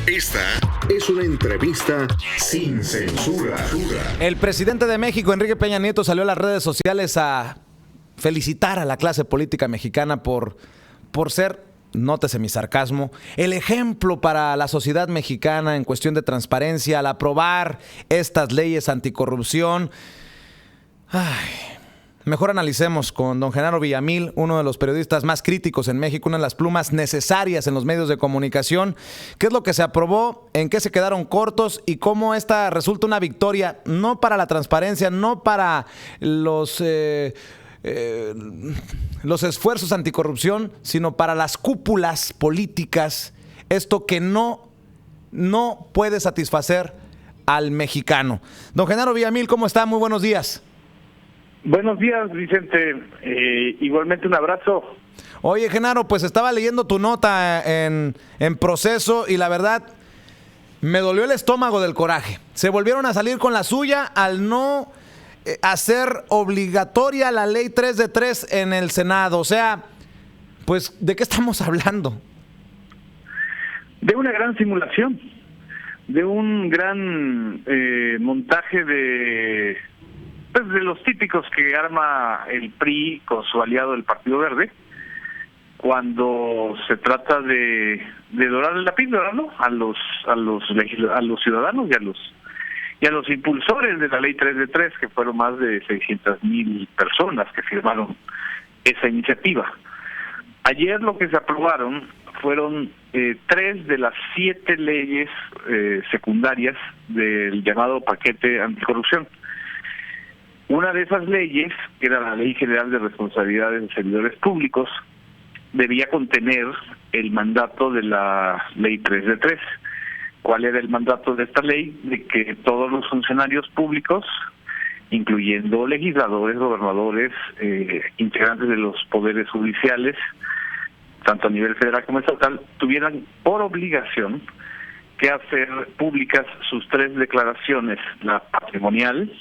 Esta es una entrevista sin censura. El presidente de México, Enrique Peña Nieto, salió a las redes sociales a felicitar a la clase política mexicana por ser, nótese mi sarcasmo, el ejemplo para la sociedad mexicana en cuestión de transparencia al aprobar estas leyes anticorrupción. Mejor analicemos con don Genaro Villamil, uno de los periodistas más críticos en México, una de las plumas necesarias en los medios de comunicación. ¿Qué es lo que se aprobó? ¿En qué se quedaron cortos? ¿Y cómo esta resulta una victoria no para la transparencia, no para los esfuerzos anticorrupción, sino para las cúpulas políticas? Esto que no puede satisfacer al mexicano. Don Genaro Villamil, ¿cómo está? Muy buenos días. Buenos días, Vicente. Igualmente un abrazo. Oye, Genaro, pues estaba leyendo tu nota en Proceso y la verdad me dolió el estómago del coraje. Se volvieron a salir con la suya al no hacer obligatoria la ley 3 de 3 en el Senado. O sea, pues, ¿de qué estamos hablando? De una gran simulación, de un gran montaje de los típicos que arma el PRI con su aliado el Partido Verde cuando se trata de dorarle la píldora, ¿no? a los ciudadanos y a los impulsores de la ley 3 de 3, que fueron más de 600,000 personas que firmaron esa iniciativa. Ayer lo que se aprobaron fueron 3 de las 7 leyes secundarias del llamado paquete anticorrupción. Una de esas leyes, que era la Ley General de Responsabilidades de Servidores Públicos, debía contener el mandato de la Ley 3 de 3. ¿Cuál era el mandato de esta ley? De que todos los funcionarios públicos, incluyendo legisladores, gobernadores, integrantes de los poderes judiciales, tanto a nivel federal como estatal, tuvieran por obligación que hacer públicas sus 3 declaraciones: la patrimonial,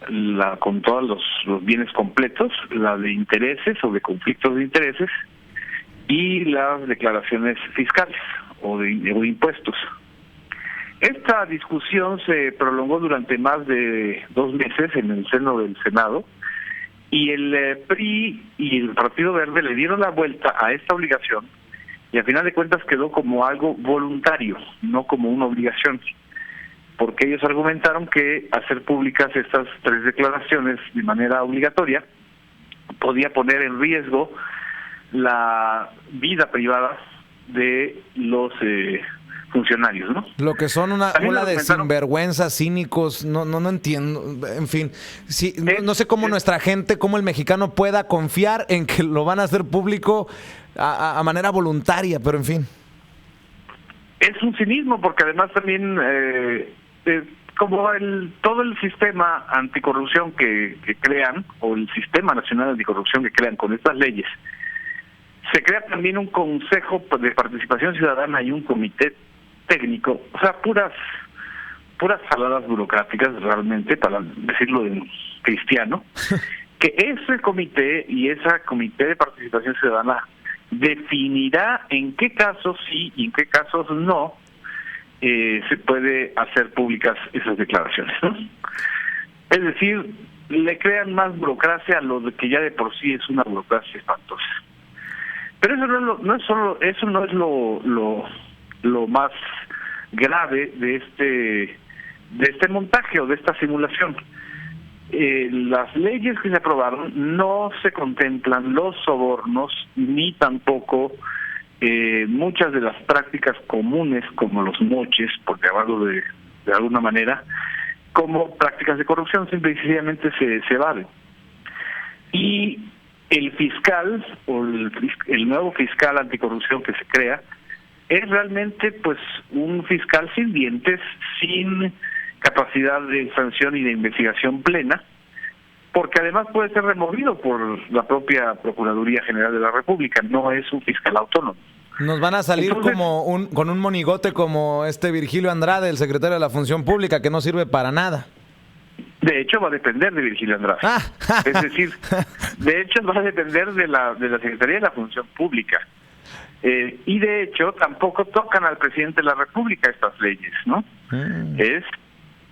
la con todos los bienes completos, la de intereses o de conflictos de intereses, y las declaraciones fiscales o de impuestos. Esta discusión se prolongó durante más de 2 meses en el seno del Senado, y el PRI y el Partido Verde le dieron la vuelta a esta obligación, y al final de cuentas quedó como algo voluntario, no como una obligación, porque ellos argumentaron que hacer públicas estas 3 declaraciones de manera obligatoria podía poner en riesgo la vida privada de los funcionarios, ¿no? Lo que son una ola de sinvergüenzas, cínicos, no entiendo, en fin, sí, no sé cómo nuestra gente, cómo el mexicano pueda confiar en que lo van a hacer público a manera voluntaria, pero en fin. Es un cinismo, porque además también como todo el sistema anticorrupción que crean, o el sistema nacional anticorrupción que crean con estas leyes, se crea también un consejo de participación ciudadana y un comité técnico, o sea, puras jaladas burocráticas realmente, para decirlo en cristiano, que ese comité y esa comité de participación ciudadana definirá en qué casos sí y en qué casos no se puede hacer públicas esas declaraciones, ¿no? Es decir, le crean más burocracia a lo de que ya de por sí es una burocracia espantosa. Pero eso no es lo más grave de este montaje o de esta simulación. Las leyes que se aprobaron no se contemplan los sobornos, ni tampoco muchas de las prácticas comunes, como los moches, por llamarlo de alguna manera, como prácticas de corrupción. Simple y sencillamente se evaden. Y el fiscal, o el nuevo fiscal anticorrupción que se crea, es realmente pues un fiscal sin dientes, sin capacidad de sanción y de investigación plena, porque además puede ser removido por la propia Procuraduría General de la República. No es un fiscal autónomo. Nos van a salir con un monigote como Virgilio Andrade, el secretario de la Función Pública, que no sirve para nada. De hecho, va a depender de Virgilio Andrade. Es decir, de hecho va a depender de la Secretaría de la Función Pública. Y de hecho tampoco tocan al presidente de la República estas leyes, ¿no? Es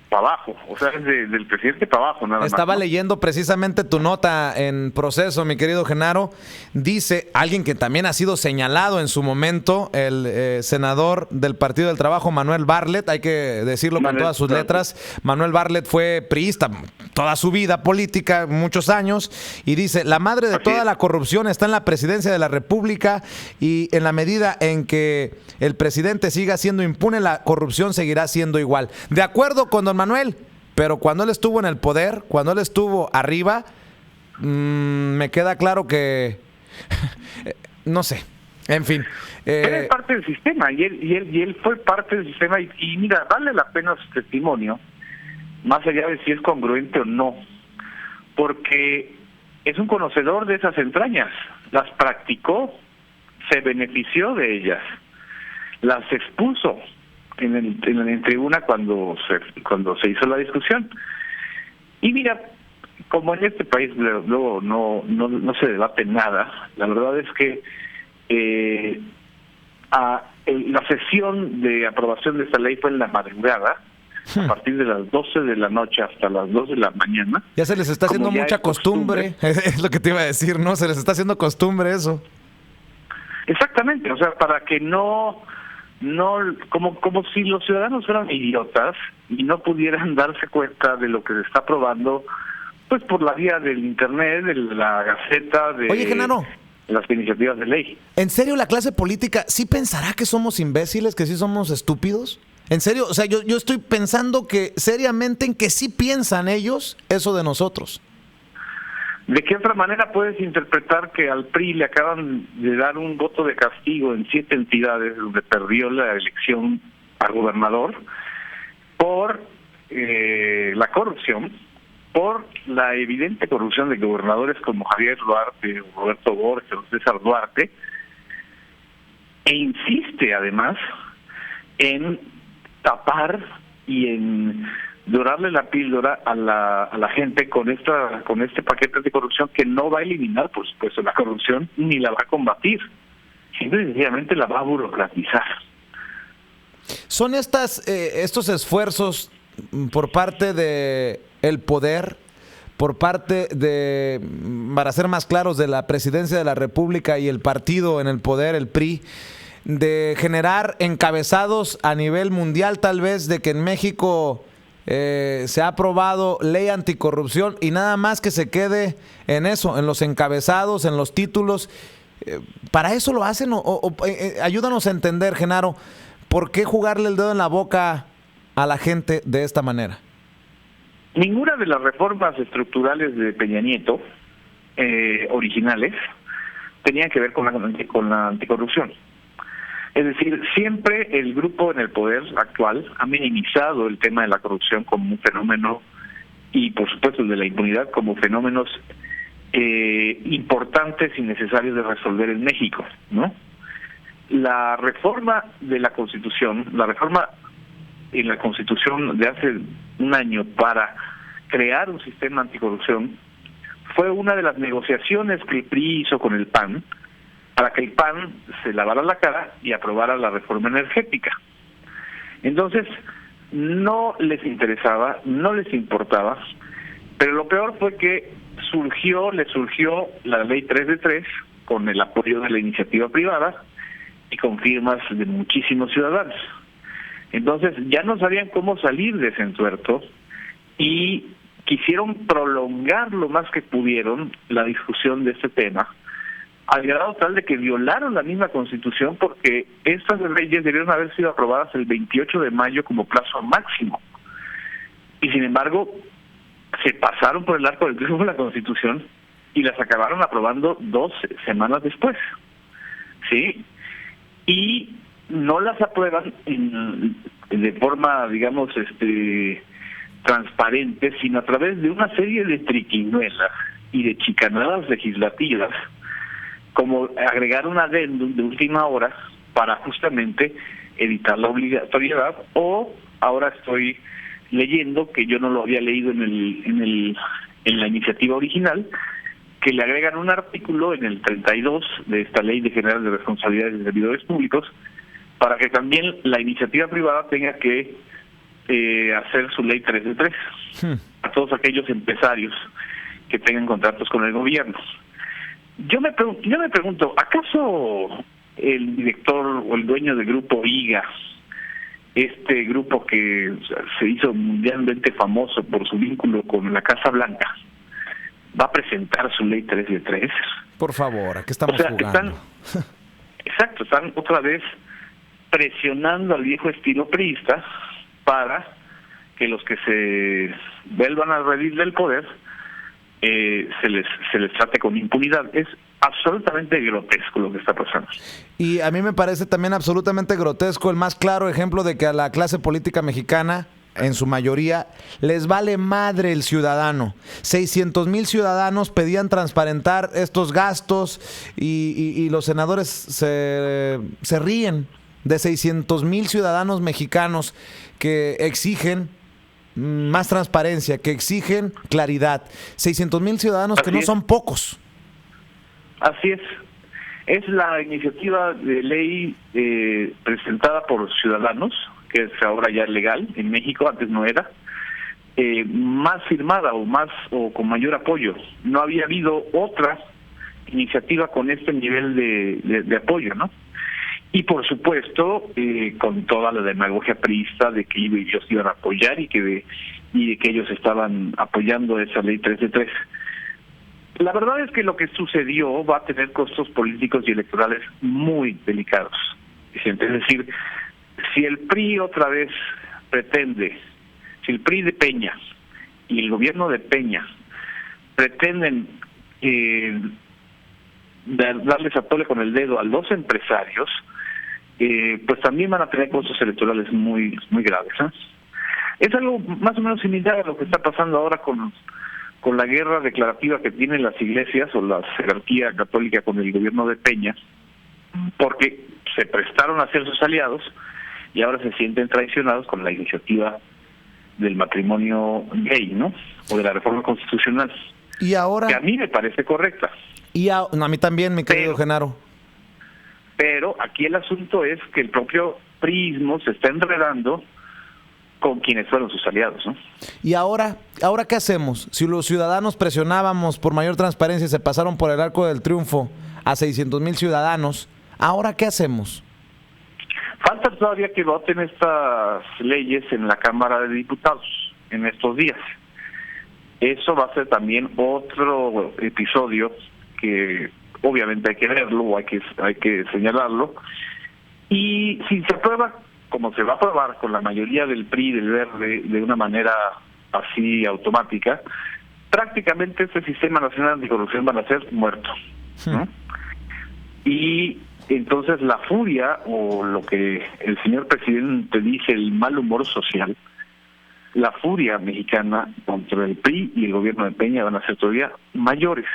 para abajo, o sea, es del presidente para abajo, nada más. Estaba ¿no? leyendo precisamente tu nota en Proceso, mi querido Genaro. Dice alguien que también ha sido señalado en su momento, el senador del Partido del Trabajo, Manuel Bartlett, hay que decirlo con todas sus letras. Manuel Bartlett fue priista toda su vida política, muchos años, y dice, la madre de toda la corrupción está en la presidencia de la República y en la medida en que el presidente siga siendo impune, la corrupción seguirá siendo igual. De acuerdo con don Manuel, pero cuando él estuvo en el poder, cuando él estuvo arriba, me queda claro que no sé, en fin. Él es parte del sistema y él fue parte del sistema y mira, vale la pena su testimonio, más allá de si es congruente o no, porque es un conocedor de esas entrañas, las practicó, se benefició de ellas, las expuso en tribuna cuando se hizo la discusión. Y mira, como en este país luego no se debate nada, la verdad es que la sesión de aprobación de esta ley fue en la madrugada, a partir de las 12 de la noche hasta las 2 de la mañana. Ya se les está haciendo mucha costumbre, es lo que te iba a decir, ¿no? Se les está haciendo costumbre eso. Exactamente, o sea, para que no como si los ciudadanos fueran idiotas y no pudieran darse cuenta de lo que se está aprobando, pues por la vía del internet, de la Gaceta, de Oye, Genaro, las iniciativas de ley. ¿En serio la clase política sí pensará que somos imbéciles, que sí somos estúpidos? ¿En serio? O sea, yo estoy pensando que seriamente en que sí piensan ellos eso de nosotros. ¿De qué otra manera puedes interpretar que al PRI le acaban de dar un voto de castigo en 7 entidades donde perdió la elección a gobernador por la corrupción, por la evidente corrupción de gobernadores como Javier Duarte, Roberto Borges o César Duarte, e insiste además en tapar y en dorarle la píldora a la gente con este paquete de corrupción que no va a eliminar, por supuesto, la corrupción ni la va a combatir, simple y sencillamente la va a burocratizar. ¿Son estos esfuerzos por parte de el poder, por parte de, para ser más claros, de la presidencia de la República y el partido en el poder, el PRI, de generar encabezados a nivel mundial, tal vez, de que en México se ha aprobado ley anticorrupción y nada más que se quede en eso, en los encabezados, en los títulos? ¿Para eso lo hacen? Ayúdanos a entender, Genaro, ¿por qué jugarle el dedo en la boca a la gente de esta manera? Ninguna de las reformas estructurales de Peña Nieto originales tenían que ver con la anticorrupción. Es decir, siempre el grupo en el poder actual ha minimizado el tema de la corrupción como un fenómeno y, por supuesto, el de la impunidad como fenómenos importantes y necesarios de resolver en México, ¿no? La reforma de la Constitución, la reforma en la Constitución de hace un año para crear un sistema anticorrupción fue una de las negociaciones que el PRI hizo con el PAN para que el PAN se lavara la cara y aprobara la reforma energética. Entonces, no les interesaba, no les importaba, pero lo peor fue que le surgió la ley 3 de 3 con el apoyo de la iniciativa privada y con firmas de muchísimos ciudadanos. Entonces, ya no sabían cómo salir de ese entuerto y quisieron prolongar lo más que pudieron la discusión de este tema, al grado tal de que violaron la misma Constitución porque estas leyes debieron haber sido aprobadas el 28 de mayo como plazo máximo. Y sin embargo, se pasaron por el arco del triunfo de la Constitución y las acabaron aprobando 2 semanas después. ¿Sí? Y no las aprueban de forma, digamos, transparente, sino a través de una serie de triquiñuelas y de chicanadas legislativas, como agregar un adendum de última hora para justamente evitar la obligatoriedad, o ahora estoy leyendo, que yo no lo había leído en la iniciativa original, que le agregan un artículo en el 32 de esta Ley General de Responsabilidades de Servidores Públicos para que también la iniciativa privada tenga que hacer su Ley 3 de 3 a todos aquellos empresarios que tengan contratos con el gobierno. Yo me pregunto, ¿acaso el director o el dueño del grupo IGA, este grupo que se hizo mundialmente famoso por su vínculo con la Casa Blanca, va a presentar su Ley 3 de 3? Por favor, ¿a qué estamos jugando? Están otra vez presionando al viejo estilo priista para que los que se vuelvan a redir del poder se les trate con impunidad. Es absolutamente grotesco lo que está pasando. Y a mí me parece también absolutamente grotesco el más claro ejemplo de que a la clase política mexicana, en su mayoría, les vale madre el ciudadano. 600,000 ciudadanos pedían transparentar estos gastos y los senadores se ríen de 600,000 ciudadanos mexicanos que exigen más transparencia, que exigen claridad. 600,000 ciudadanos que no son pocos. Así es. Es la iniciativa de ley presentada por Ciudadanos, que es ahora ya legal en México, antes no era, más firmada o con mayor apoyo. No había habido otra iniciativa con este nivel de apoyo, ¿no? Y por supuesto, con toda la demagogia priista de que ellos iban a apoyar y de que ellos estaban apoyando esa Ley 3 de 3. La verdad es que lo que sucedió va a tener costos políticos y electorales muy delicados. Es decir, si el PRI otra vez pretende, si el PRI de Peña y el gobierno de Peña pretenden darles a tole con el dedo a los empresarios, pues también van a tener costos electorales muy graves, ¿eh? Es algo más o menos similar a lo que está pasando ahora con la guerra declarativa que tienen las iglesias o la jerarquía católica con el gobierno de Peña, porque se prestaron a ser sus aliados y ahora se sienten traicionados con la iniciativa del matrimonio gay, ¿no? O de la reforma constitucional. Y ahora, que a mí me parece correcta. A mí también, mi querido Genaro. Pero aquí el asunto es que el propio priismo se está enredando con quienes fueron sus aliados, ¿no? ¿Y ahora qué hacemos? Si los ciudadanos presionábamos por mayor transparencia y se pasaron por el arco del triunfo a 600,000 ciudadanos, ¿ahora qué hacemos? Falta todavía que voten estas leyes en la Cámara de Diputados en estos días. Eso va a ser también otro episodio que obviamente hay que verlo o hay que señalarlo. Y si se aprueba, como se va a aprobar con la mayoría del PRI y del Verde de una manera así automática, prácticamente este Sistema Nacional Anticorrupción van a ser muerto, ¿no? Y entonces la furia, o lo que el señor presidente dice, el mal humor social, la furia mexicana contra el PRI y el gobierno de Peña van a ser todavía mayores.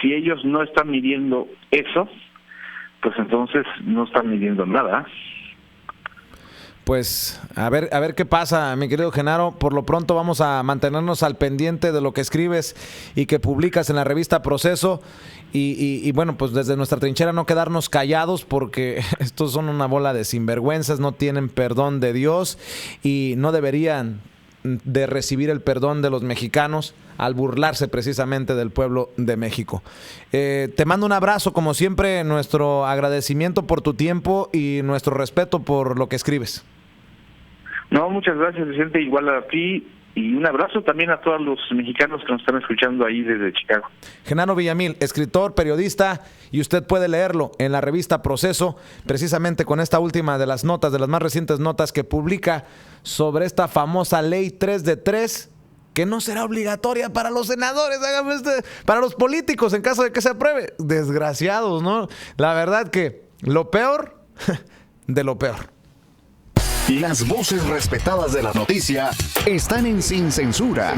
Si ellos no están midiendo eso, pues entonces no están midiendo nada. Pues a ver qué pasa, mi querido Genaro. Por lo pronto vamos a mantenernos al pendiente de lo que escribes y que publicas en la revista Proceso y bueno, pues desde nuestra trinchera no quedarnos callados, porque estos son una bola de sinvergüenzas, no tienen perdón de Dios y no deberían de recibir el perdón de los mexicanos al burlarse precisamente del pueblo de México. Te mando un abrazo, como siempre, nuestro agradecimiento por tu tiempo y nuestro respeto por lo que escribes. No, muchas gracias, Vicente, igual a ti, y un abrazo también a todos los mexicanos que nos están escuchando ahí desde Chicago. Genaro Villamil, escritor, periodista, y usted puede leerlo en la revista Proceso, precisamente con esta última de las notas, de las más recientes notas que publica sobre esta famosa Ley 3 de 3, que no será obligatoria para los senadores, para los políticos en caso de que se apruebe. Desgraciados, ¿no? La verdad que lo peor de lo peor. Las voces respetadas de la noticia están en Sin Censura.